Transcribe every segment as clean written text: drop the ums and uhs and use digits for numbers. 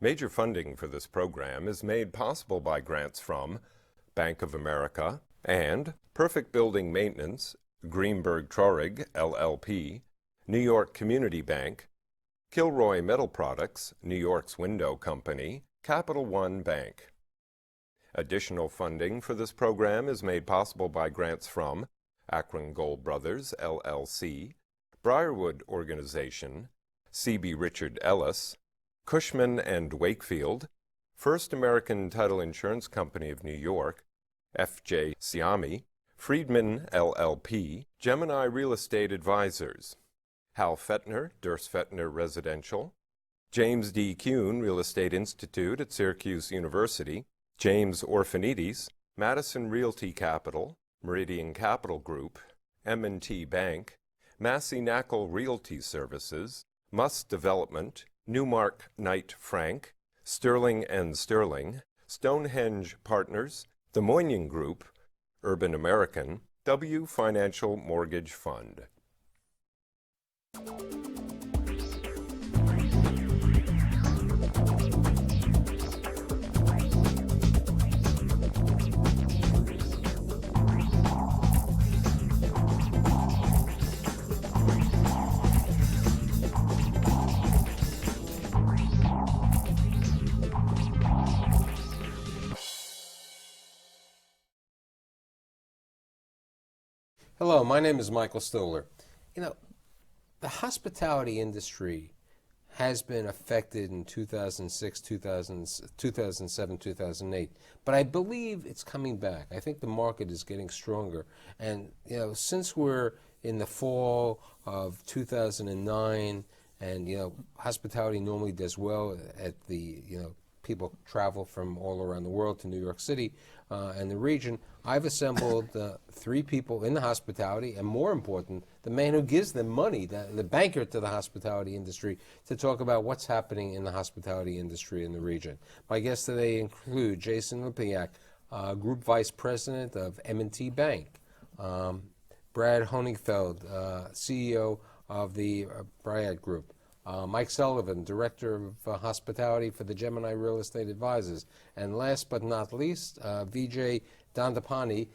Major funding for this program is made possible by grants from Bank of America and Perfect Building Maintenance, Greenberg Traurig, LLP, New York Community Bank, Kilroy Metal Products, New York's Window Company, Capital One Bank. Additional funding for this program is made possible by grants from Akron Gold Brothers, LLC, Briarwood Organization, C.B. Richard Ellis, Cushman and Wakefield, First American Title Insurance Company of New York, F.J. Siami, Friedman, LLP, Gemini Real Estate Advisors, Hal Fettner, Durst Fettner Residential, James D. Kuhn Real Estate Institute at Syracuse University, James Orphanides, Madison Realty Capital, Meridian Capital Group, M&T Bank, Massey Knackle Realty Services, Muss Development, Newmark Knight Frank, Sterling and Sterling, Stonehenge Partners, The Moynihan Group, Urban American, W Financial Mortgage Fund. Hello, my name is Michael Stoller. You know, the hospitality industry has been affected in 2006, 2007, 2008, but I believe it's coming back. I think the market is getting stronger. And, you know, since we're in the fall of 2009 and, you know, hospitality normally does well at the, you know, people travel from all around the world to New York City and the region. I've assembled 3 people in the hospitality, and more important, the man who gives them money, the banker to the hospitality industry, to talk about what's happening in the hospitality industry in the region. My guests today include Jason Lipiak, Group Vice President of M&T Bank, Brad Honigfeld, CEO of the Briarwood Group, Mike Sullivan, Director of Hospitality for the Gemini Real Estate Advisors, and last but not least, Vijay Dandapani,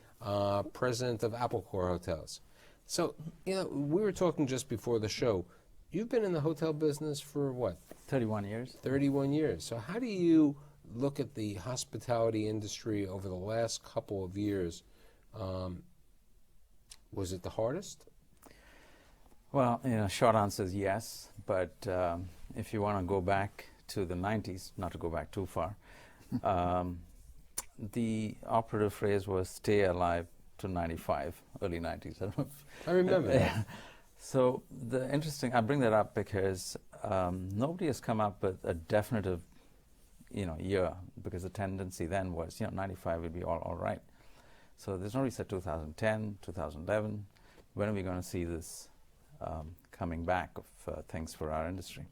President of Applecore Hotels. So, you know, we were talking just before the show. You've been in the hotel business for what? 31 years. 31 years. So how do you look at the hospitality industry over the last couple of years? Was it the hardest? Well, you know, short answer is yes, but if you want to go back to the 90s, not to go back too far, the operative phrase was stay alive to 95, early 90s. I remember that. So I bring that up because nobody has come up with a definitive, you know, year, because the tendency then was, you know, 95 would be all right. So there's nobody said 2010, 2011, when are we going to see this coming back of things for our industry?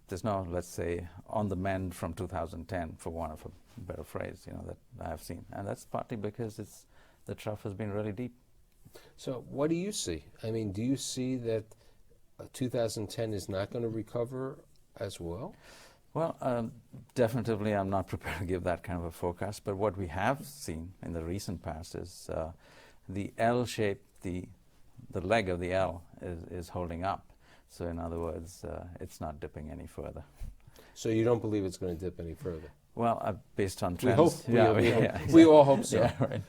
There's no, let's say, on the mend from 2010, for want of a better phrase, you know, that I have seen. And that's partly because the trough has been really deep. So what do you see? I mean, do you see that 2010 is not going to recover as well? Well, definitively I'm not prepared to give that kind of a forecast, but what we have seen in the recent past is the L shape, the leg of the L is holding up. So in other words, it's not dipping any further. So you don't believe it's going to dip any further? Well, based on trends. We hope. We all hope so. Yeah, right.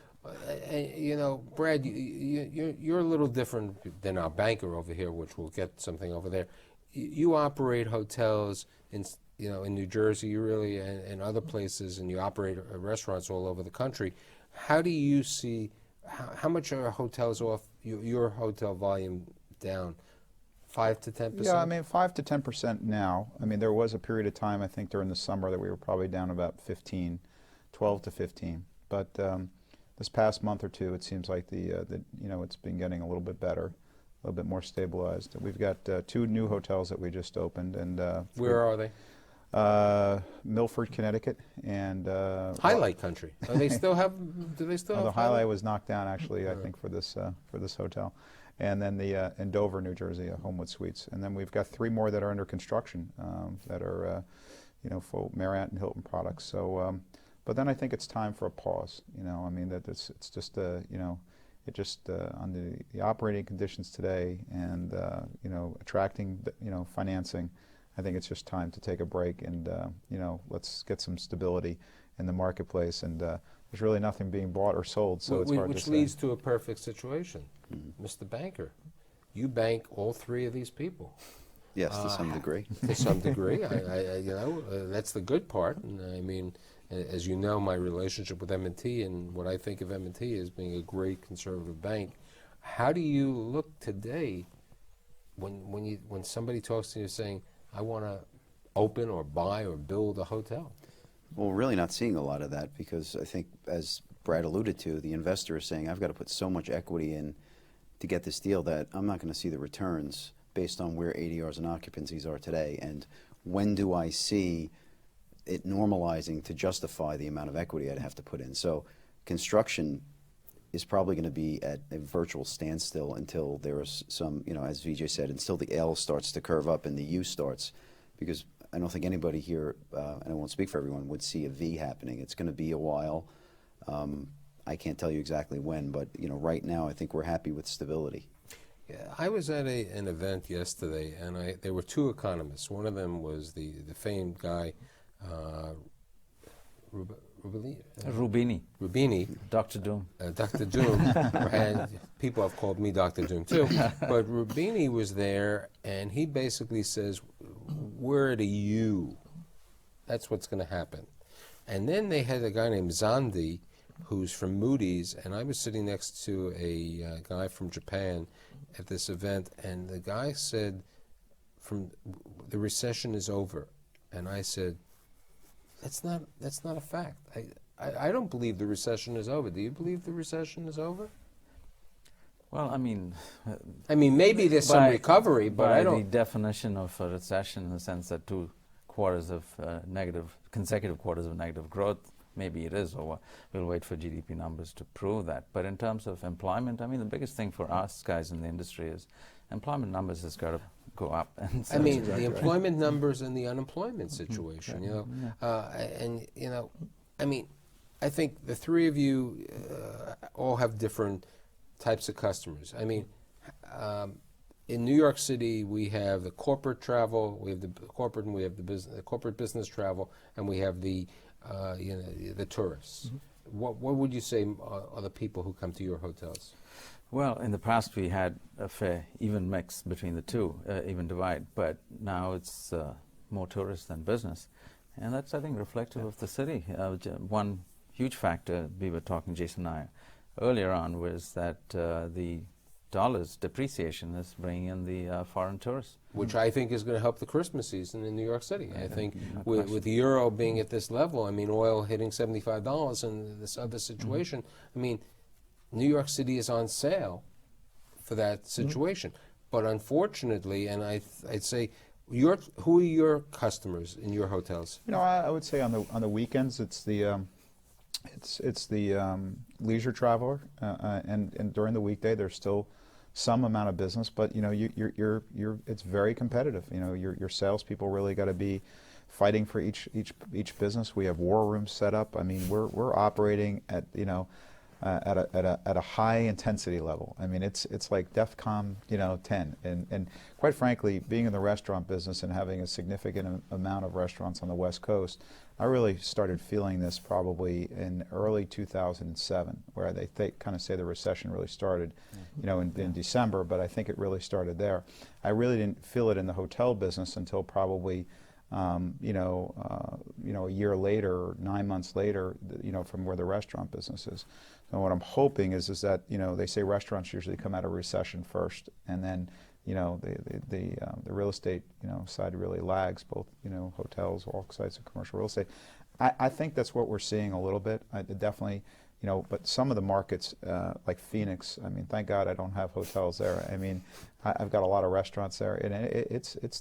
You know, Brad, you're a little different than our banker over here, which we'll get something over there. You operate hotels in, you know, in New Jersey, really, and other places, and you operate restaurants all over the country. How do you see, how much are hotels off, your hotel volume down? 5 to 10%? Yeah, I mean, 5 to 10% now. I mean, there was a period of time, I think, during the summer that we were probably down about 15, 12 to 15. But this past month or two, it seems like you know, it's been getting a little bit better, a little bit more stabilized. We've got 2 new hotels that we just opened, and where are they? Milford, Connecticut, and Highlight Country. Do they still have? The Highlight was knocked down, actually, I think, for this hotel. And then in Dover, New Jersey, Homewood Suites. And then we've got 3 more that are under construction that are for Marriott and Hilton products. So, but then I think it's time for a pause. I mean that it's just it just under the operating conditions today and attracting financing. I think it's just time to take a break and let's get some stability in the marketplace. And there's really nothing being bought or sold, so it's hard to say. Which leads to a perfect situation, Mr. Banker. You bank all three of these people. Yes, to some degree. To some degree, that's the good part. And I mean, as you know, my relationship with M&T and what I think of M&T as being a great conservative bank. How do you look today when somebody talks to you saying, "I want to open or buy or build a hotel"? Well, we're really not seeing a lot of that because I think, as Brad alluded to, the investor is saying, I've got to put so much equity in to get this deal that I'm not going to see the returns based on where ADRs and occupancies are today. And when do I see it normalizing to justify the amount of equity I'd have to put in? So construction is probably going to be at a virtual standstill until there is some, as VJ said, until the L starts to curve up and the U starts, because I don't think anybody here, and I won't speak for everyone, would see a V happening. It's going to be a while. I can't tell you exactly when, but right now I think we're happy with stability. Yeah, I was at an event yesterday, and there were two economists. One of them was the famed guy, Rubini. Dr. Doom. Dr. Doom. And people have called me Dr. Doom too. But Rubini was there, and he basically says, we're the U. That's what's going to happen. And then they had a guy named Zandi, who's from Moody's, and I was sitting next to a guy from Japan at this event, and the guy said, the recession is over. And I said, that's not a fact. I don't believe the recession is over. Do you believe the recession is over? Well, I mean, maybe there's some recovery, but I don't. The definition of a recession, in the sense that 2 quarters of consecutive quarters of negative growth, maybe it is, or we'll wait for GDP numbers to prove that. But in terms of employment, the biggest thing for us guys in the industry is employment numbers has got to go up. And so the employment numbers and the unemployment situation, I think the three of you all have different types of customers. In New York City, we have the corporate travel, we have the corporate, and we have the corporate business travel, and we have the tourists. Mm-hmm. What would you say are the people who come to your hotels? Well, in the past we had a fair even mix between the two, even divide, but now it's more tourists than business. And that's, I think, reflective of the city. One huge factor we were talking, Jason and I, earlier on, was that the dollar's depreciation is bringing in the foreign tourists. Which I think is going to help the Christmas season in New York City. I think with the euro being at this level, oil hitting $75 and this other situation, New York City is on sale for that situation. But unfortunately, and I'd say, who are your customers in your hotels? I would say on the weekends it's the leisure traveler, and during the weekday there's still some amount of business, but it's very competitive. Your salespeople really got to be fighting for each business. We have war rooms set up. We're operating at at a high intensity level. It's like DEFCON 10, and quite frankly, being in the restaurant business and having a significant amount of restaurants on the West Coast, I really started feeling this probably in early 2007, where they kind of say the recession really started, in December, but I think it really started there. I really didn't feel it in the hotel business until probably, a year later, or 9 months later, from where the restaurant business is. So what I'm hoping is that, they say restaurants usually come out of recession first, and then, the real estate, side really lags, both, hotels, all sides of commercial real estate. I think that's what we're seeing a little bit. Definitely, but some of the markets, like Phoenix, thank God I don't have hotels there. I've got a lot of restaurants there, and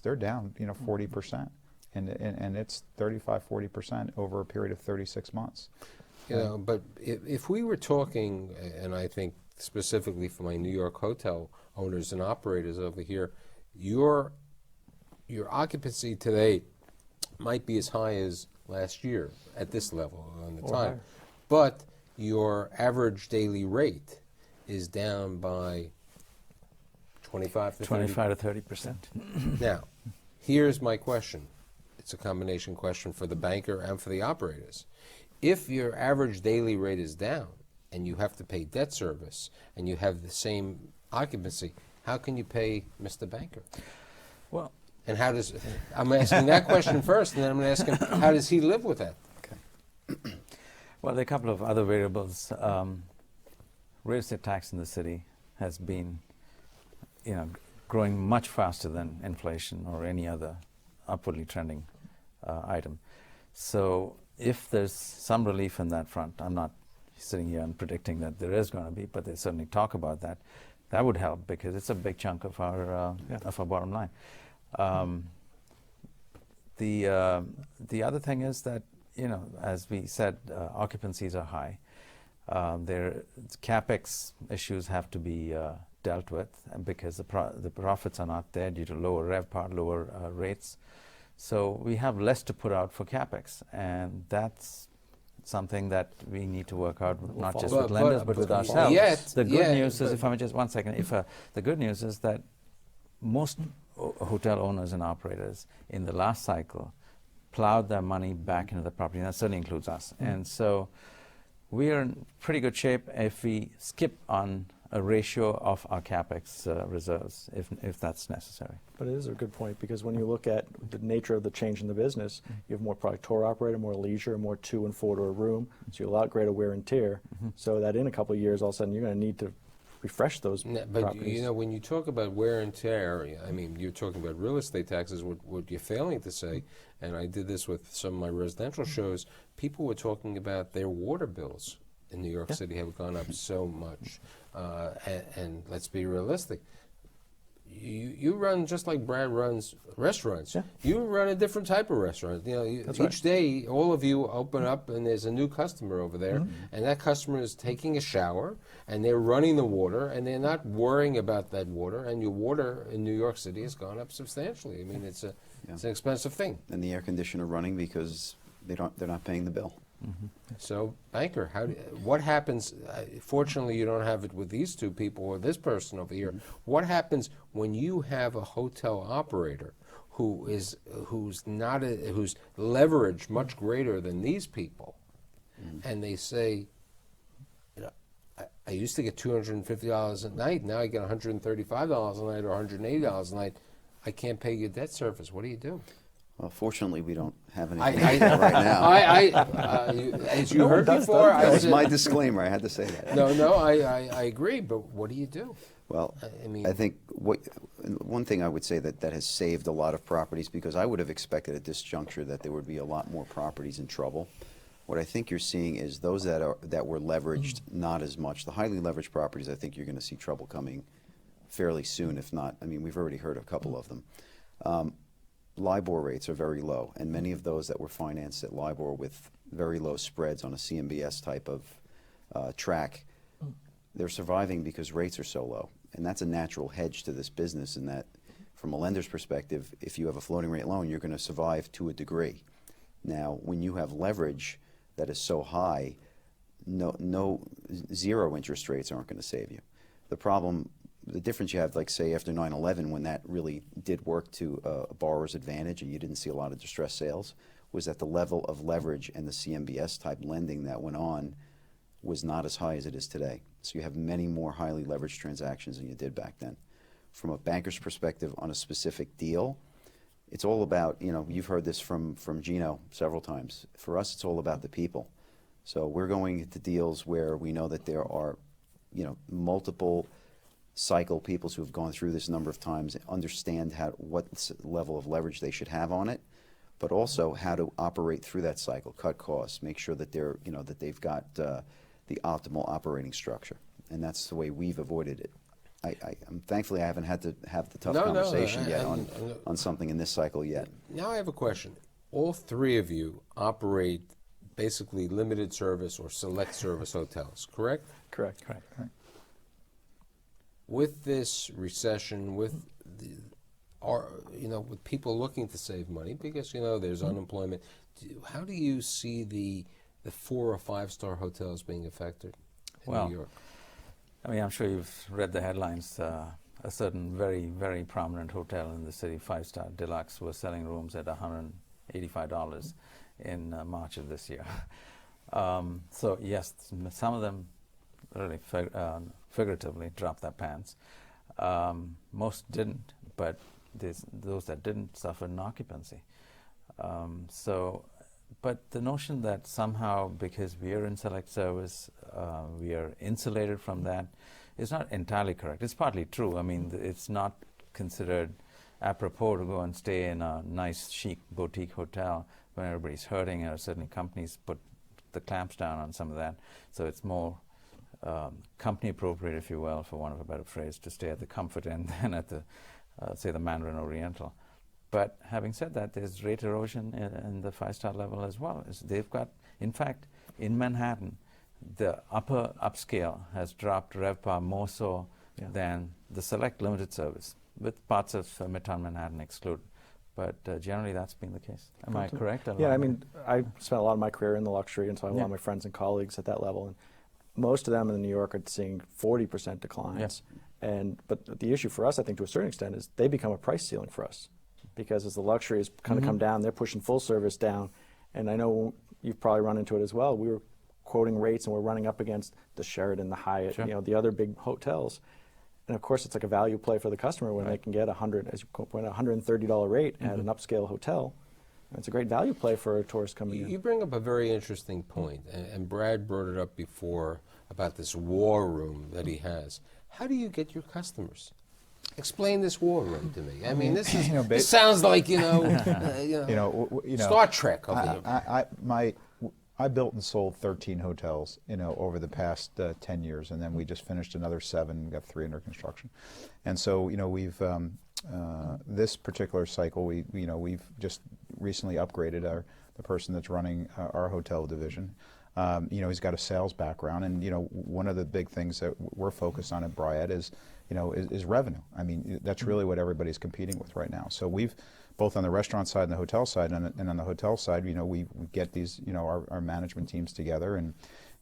they're down, 40%. And it's 35–40% over a period of 36 months. But if we were talking, and I think specifically for my New York hotel owners and operators over here, your occupancy today might be as high as last year at this level on the Or time, higher. but your average daily rate is down by 25 to 30. 25 to 30%. Now, here's my question. It's a combination question for the banker and for the operators. If your average daily rate is down and you have to pay debt service and you have the same occupancy, how can you pay Mr. Banker? Well, And how does, I'm asking that question first, and then I'm going to ask him, how does he live with that? well, there are a couple of other variables. Real estate tax in the city has been, growing much faster than inflation or any other upwardly trending item. So if there's some relief in that front, I'm not sitting here and predicting that there is going to be, but they certainly talk about that. That would help because it's a big chunk of our bottom line. The other thing is that, as we said, occupancies are high. Their capex issues have to be dealt with, and because the profits are not there due to lower RevPAR, lower rates. So we have less to put out for capex, and that's something that we need to work out, not just with lenders, but with ourselves. The good news is, if I may just 1 second, the good news is that most hotel owners and operators in the last cycle plowed their money back into the property, and that certainly includes us. And so we are in pretty good shape if we skip on a ratio of our capex reserves, if that's necessary. But it is a good point, because when you look at the nature of the change in the business, you have more product tour operator, more leisure, more 2 and 4 to a room, so you allow greater wear and tear, so that in a couple of years, all of a sudden, you're going to need to refresh those But properties. when you talk about wear and tear, I mean, you're talking about real estate taxes. What you're failing to say, and I did this with some of my residential shows, people were talking about their water bills in New York City have gone up so much. And let's be realistic. You run just like Brad runs restaurants. Yeah. You run a different type of restaurant. Each day, all of you open up, and there's a new customer over there, and that customer is taking a shower, and they're running the water, and they're not worrying about that water. And your water in New York City has gone up substantially. I mean, it's an expensive thing. And the air conditioner running because they're not paying the bill. So, banker, what happens? Fortunately, you don't have it with these two people or this person over here. What happens when you have a hotel operator who's leverage much greater than these people, and they say, I used to get $250 a night. Now I get $135 a night or $180 a night. I can't pay your debt service. What do you do? Well, fortunately, we don't have anything like that right now. As you heard before, That was my disclaimer. I had to say that. No, I agree. But what do you do? Well, I mean, I think one thing I would say that has saved a lot of properties, because I would have expected at this juncture that there would be a lot more properties in trouble. What I think you're seeing is those that were leveraged not as much. The highly leveraged properties, I think you're going to see trouble coming fairly soon, if not. I mean, we've already heard a couple of them. LIBOR rates are very low, and many of those that were financed at LIBOR with very low spreads on a CMBS type of track, they're surviving because rates are so low. And that's a natural hedge to this business, in that from a lender's perspective, if you have a floating rate loan, you're going to survive to a degree. Now, when you have leverage that is so high, zero interest rates aren't going to save you. The difference you have, like say after 9/11, when that really did work to a borrower's advantage and you didn't see a lot of distressed sales, was that the level of leverage and the CMBS type lending that went on was not as high as it is today. So you have many more highly leveraged transactions than you did back then. From a banker's perspective on a specific deal, it's all about, you've heard this from Gino several times. For us, it's all about the people. So we're going into deals where we know that there are, multiple cycle people who have gone through this number of times, understand what level of leverage they should have on it, but also how to operate through that cycle, cut costs, make sure that that they've got the optimal operating structure, and that's the way we've avoided it. Thankfully I haven't had to have the tough conversation yet on something in this cycle yet. Now I have a question. All three of you operate basically limited service or select service hotels, correct? Correct. With this recession, with are, with people looking to save money because, there's unemployment, how do you see the 4 or 5-star hotels being affected in New York? I mean, I'm sure you've read the headlines. A certain very, very prominent hotel in the city, 5-star deluxe, was selling rooms at $185 in March of this year. So yes, some of them really figuratively dropped their pants. Most didn't, but those that didn't suffered in occupancy. But the notion that somehow because we are in select service, we are insulated from that is not entirely correct. It's partly true. I mean, it's not considered apropos to go and stay in a nice, chic boutique hotel when everybody's hurting, or certainly companies put the clamps down on some of that. So it's more company appropriate, if you will, for want of a better phrase, to stay at the Comfort Inn than at the, say, the Mandarin Oriental. But having said that, there's rate erosion in the 5-star level as well. They've got, in fact, in Manhattan, the upper upscale has dropped RevPAR more so than the select limited service, with parts of Midtown Manhattan excluded. But generally, that's been the case. Am I correct? Yeah, I mean, I spent a lot of my career in the luxury, and so I have a lot of my friends and colleagues at that level. And most of them in New York are seeing 40% declines. But the issue for us, I think, to a certain extent, is they become a price ceiling for us. Because as the luxury has kind of come down, they're pushing full service down. And I know you've probably run into it as well. We were quoting rates, and we're running up against the Sheraton, the Hyatt, the other big hotels. And of course, it's like a value play for the customer when they can get $130 rate at an upscale hotel. And it's a great value play for a tourist coming in. You bring up a very interesting point, and Brad brought it up before about this war room that he has. How do you get your customers? Explain this war room to me. I mean, this is this sounds like Star Trek over here. I built and sold 13 hotels, over the past 10 years, and then we just finished another 7, got 3 under construction, and so we've this particular cycle we've just recently upgraded the person that's running our hotel division. He's got a sales background, and one of the big things that we're focused on at Bryett is revenue. I mean, that's really what everybody's competing with right now. So we've both on the restaurant side and the hotel side, and on the hotel side, we get these our management teams together, and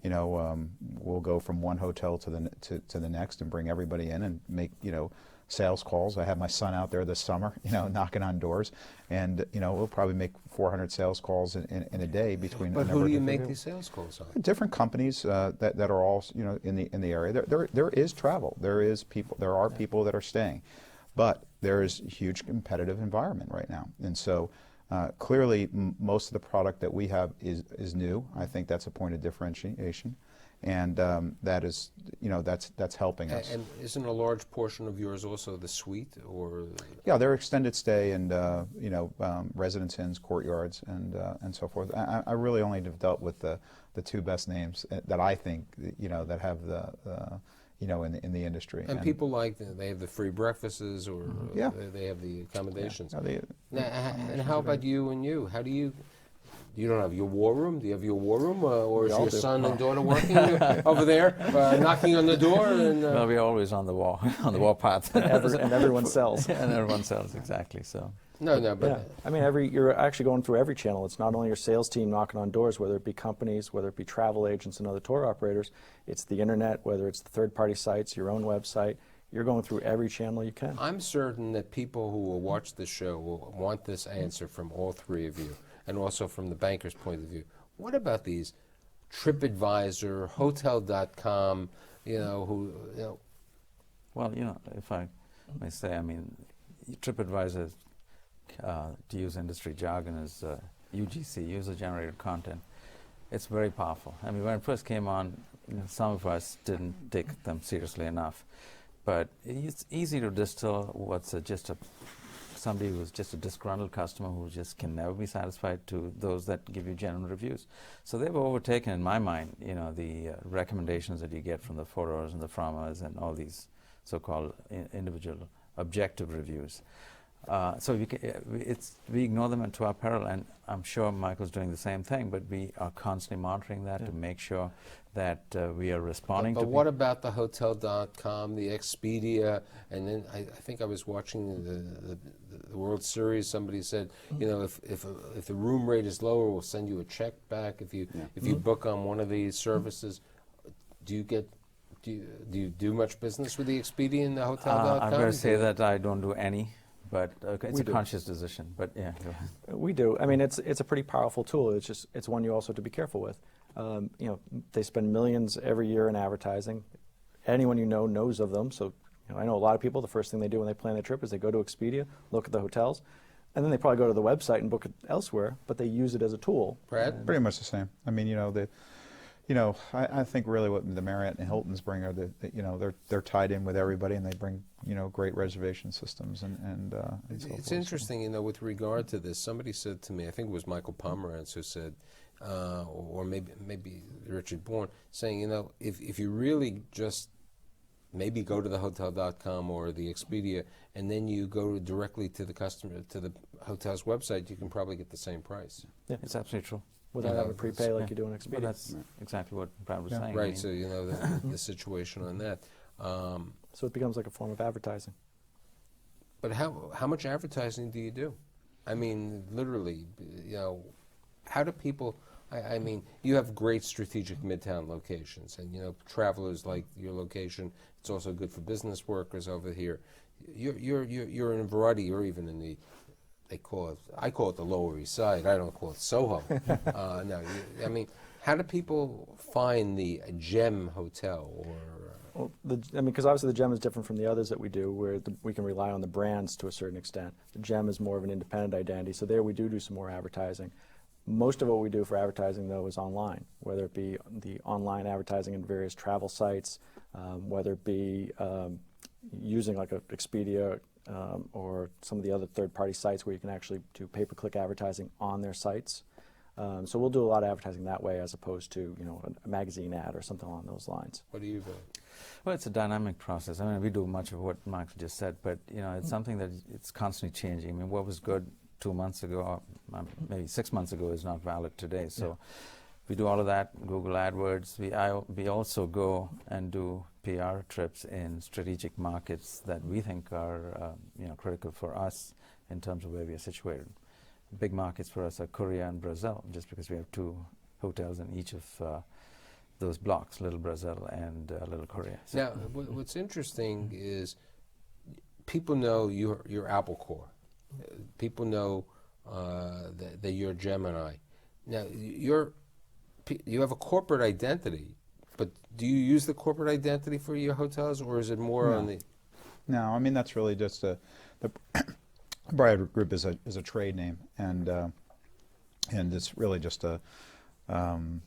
we'll go from one hotel to the next and bring everybody in and make sales calls. I have my son out there this summer, knocking on doors, and we'll probably make 400 sales calls in a day between. But who do you make these sales calls on? Different companies that are all in the area. There is travel. There are people that are staying, but there is a huge competitive environment right now, and so clearly most of the product that we have is new. I think that's a point of differentiation. And that is, that's helping us. And isn't a large portion of yours also the suite, or? Yeah, they're extended stay and residence inns, courtyards, and so forth. I really only have dealt with the 2 best names that I think that have the in the industry. And people they have the free breakfasts, or they have the accommodations. Yeah. And how about you and you? How do you? You don't have your war room? Do you have your war room? Or is your son and daughter working over there, knocking on the door? And, well, we're always on the wall, on the warpath. And everyone sells. And everyone sells, exactly. So. No, but... Yeah. I mean, you're actually going through every channel. It's not only your sales team knocking on doors, whether it be companies, whether it be travel agents and other tour operators. It's the internet, whether it's the third-party sites, your own website. You're going through every channel you can. I'm certain that people who will watch this show will want this answer from all 3 of you, and also from the banker's point of view. What about these TripAdvisor, Hotel.com, Well, if I may say, I mean, TripAdvisor, to use industry jargon, is UGC, user-generated content. It's very powerful. I mean, when it first came on, some of us didn't take them seriously enough. But it's easy to distill what's somebody who's just a disgruntled customer who just can never be satisfied to those that give you genuine reviews. So they've overtaken, in my mind, the recommendations that you get from the photos and the Frommas and all these so-called individual objective reviews. So we ignore them to our peril, and I'm sure Michael's doing the same thing, but we are constantly monitoring that to make sure that we are responding But to what about the Hotel.com, the Expedia, and then I think I was watching the World Series. Somebody said, you know, if the room rate is lower, we'll send you a check back. If you book on one of these services, do you do much business with the Expedia and the Hotel.com? I'm going to say that I don't do any, but it's We a do. conscious decision. But yeah, go ahead. We do. I mean, it's a pretty powerful tool. It's one you also have to be careful with. You know, they spend millions every year in advertising. Anyone you know knows of them. So, you know, I know a lot of people. The first thing they do when they plan their trip is they go to Expedia, look at the hotels, and then they probably go to the website and book it elsewhere. But they use it as a tool. Brad? Pretty much the same. I mean, I think really what the Marriott and Hiltons bring are they're tied in with everybody, and they bring great reservation systems and so forth. It's interesting, you know, with regard to this. Somebody said to me, I think it was Michael Pomerantz who said, or maybe Richard Bourne, saying, you know, if you really just maybe go to the Hotel.com or the Expedia, and then you go directly to the customer, to the hotel's website, you can probably get the same price. Yeah. It's absolutely true. Without having to prepay like Yeah. you do in But Expedia. that's exactly what Brad was Yeah. saying. I Right, mean, so you know the situation on that. So it becomes like a form of advertising. But how much advertising do you do? I mean, literally, you know, how do people? I mean, you have great strategic midtown locations, and you know, travelers like your location. It's also good for business workers over here. You're in a variety. You're even in the. I call it the Lower East Side. I don't call it Soho. No, I mean, how do people find the Gem Hotel or? Well, because obviously the Gem is different from the others that we do, where we can rely on the brands to a certain extent. The Gem is more of an independent identity, so there we do some more advertising. Most of what we do for advertising, though, is online, whether it be the online advertising in various travel sites, whether it be using like a Expedia or some of the other third-party sites where you can actually do pay-per-click advertising on their sites. So we'll do a lot of advertising that way, as opposed to a magazine ad or something along those lines. What do you do? Well, it's a dynamic process. I mean, we do much of what Michael just said, but it's something that it's constantly changing. I mean, what was good 2 months ago, or maybe 6 months ago, is not valid today. So we do all of that. Google AdWords. We also go and do PR trips in strategic markets that we think are critical for us in terms of where we are situated. Big markets for us are Korea and Brazil, just because we have 2 hotels in each of those blocks, Little Brazil and Little Korea. So Now, what's interesting is people know you're Apple Corps. People know that you're Gemini. Now, you have a corporate identity, but do you use the corporate identity for your hotels, or is it more on the? No, I mean that's really just the Bride Group is a trade name, and it's really just an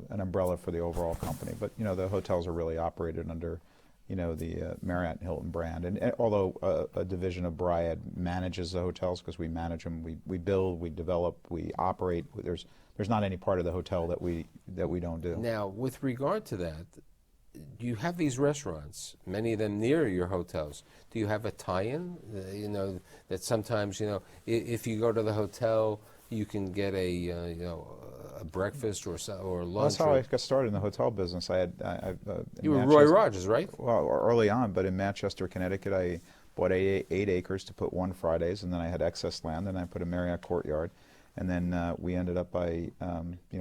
umbrella for the overall company. But the hotels are really operated under the Marriott and Hilton brand. And although a division of Bride manages the hotels, because we manage them, we build, we develop, we operate. There's not any part of the hotel that we don't do. Now, with regard to that, you have these restaurants, many of them near your hotels. Do you have a tie-in? That sometimes if you go to the hotel, you can get a breakfast or lunch. Well, that's how I got started in the hotel business. You were Roy Rogers, right? Well, early on, but in Manchester, Connecticut, I bought 8 acres to put 1 Fridays, and then I had excess land, and I put a Marriott Courtyard, and then we ended up by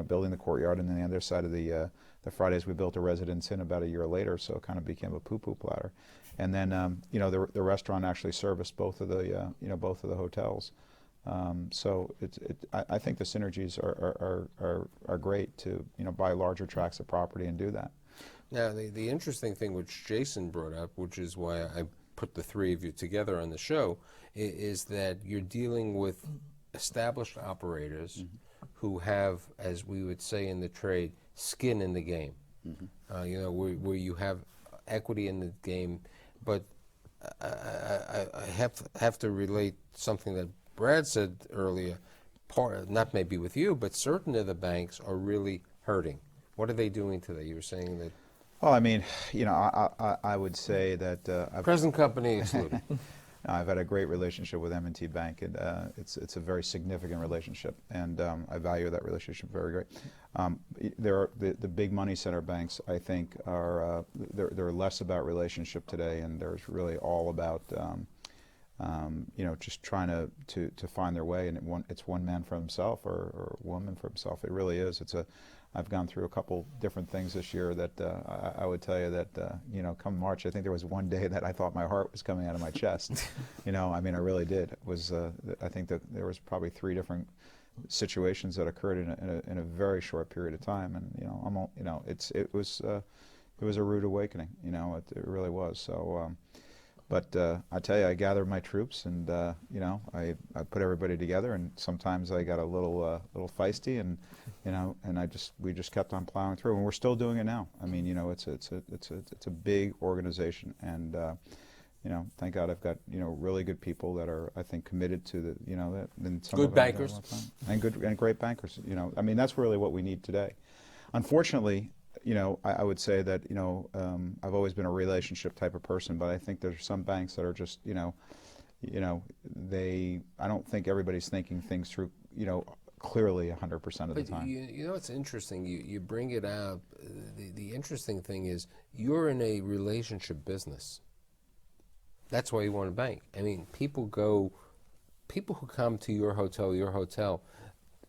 building the courtyard, and then the other side of the Fridays we built a Residence Inn about a year later, so it kind of became a poo-poo platter, and then the restaurant actually serviced both of the hotels. So I think the synergies are great to buy larger tracts of property and do that. Now the interesting thing which Jason brought up, which is why I put the 3 of you together on the show, is that you're dealing with established operators who have, as we would say in the trade, skin in the game. Where you have equity in the game. But I have to relate something that Brad said earlier, not maybe with you, but certain of the banks are really hurting. What are they doing today? You were saying that. Well, I mean, I would say that Present company excluded. I've had a great relationship with M&T Bank, and it's a very significant relationship, and I value that relationship very great. There are the big money center banks. I think are they're less about relationship today, and there's really all about just trying to find their way, and it's one man for himself or woman for himself. It really is. I've gone through a couple different things this year that I would tell you that come March, I think there was one day that I thought my heart was coming out of my chest. I mean, I really did. It was I think that there was probably 3 different situations that occurred in a very short period of time, and it was a rude awakening. It really was. So. But I tell you, I gathered my troops, and I put everybody together, and sometimes I got a little feisty, and we just kept on plowing through, and we're still doing it now. I mean, it's a big organization, and thank God I've got really good people that are, I think, committed to that. Good bankers and great bankers. I mean, that's really what we need today. Unfortunately, I would say that, I've always been a relationship type of person, but I think there's some banks that are just, I don't think everybody's thinking things through, clearly 100% of the time. It's interesting. You bring it out. The interesting thing is you're in a relationship business. That's why you want a bank. I mean, people who come to your hotel,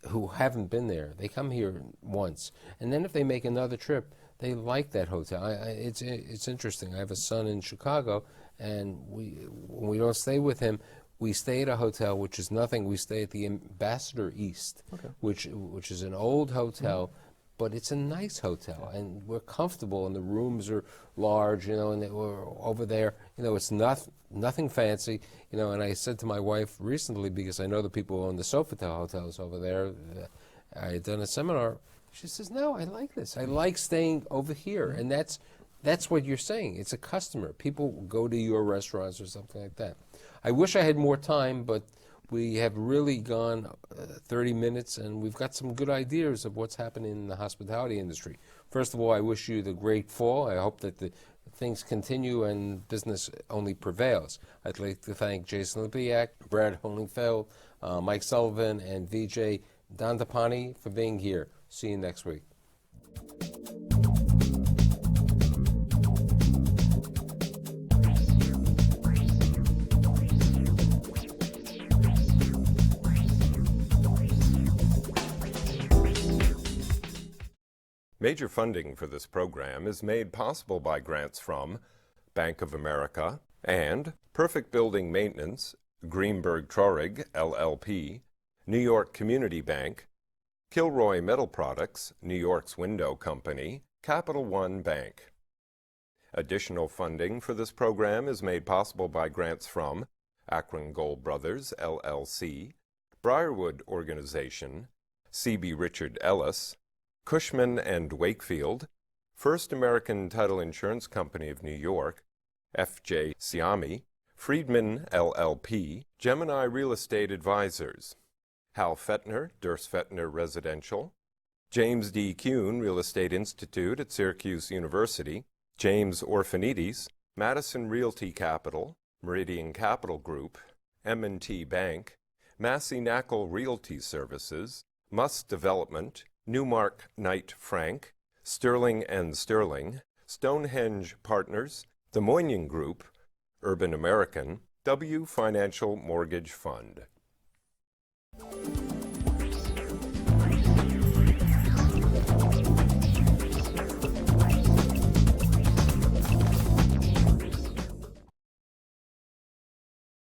who haven't been there, they come here once, and then if they make another trip, they like that hotel. It's interesting. I have a son in Chicago, and when we don't stay with him, we stay at a hotel which is nothing. We stay at the Ambassador East, Okay. which is an old hotel, but it's a nice hotel, and we're comfortable, and the rooms are large, and we're over there. It's nothing fancy, and I said to my wife recently, because I know the people who own the Sofitel hotels over there, I had done a seminar. She says, no, I like this. I like staying over here, and that's what you're saying. It's a customer. People go to your restaurants or something like that. I wish I had more time, but we have really gone 30 minutes, and we've got some good ideas of what's happening in the hospitality industry. First of all, I wish you the great fall. I hope that the things continue and business only prevails. I'd like to thank Jason Lipiak, Brad Holingfeld, Mike Sullivan, and VJ Dandapani for being here. See you next week. Major funding for this program is made possible by grants from Bank of America and Perfect Building Maintenance, Greenberg Traurig, LLP, New York Community Bank, Kilroy Metal Products, New York's Window Company, Capital One Bank. Additional funding for this program is made possible by grants from Akron Gold Brothers, LLC, Briarwood Organization, C.B. Richard Ellis, Cushman and Wakefield, First American Title Insurance Company of New York, F.J. Siami, Friedman, LLP, Gemini Real Estate Advisors, Hal Fettner, Durst Fettner Residential, James D. Kuhn Real Estate Institute at Syracuse University, James Orphanides, Madison Realty Capital, Meridian Capital Group, M&T Bank, Massey Knackle Realty Services, Muss Development, Newmark Knight Frank, Sterling and Sterling, Stonehenge Partners, The Moynihan Group, Urban American, W Financial Mortgage Fund.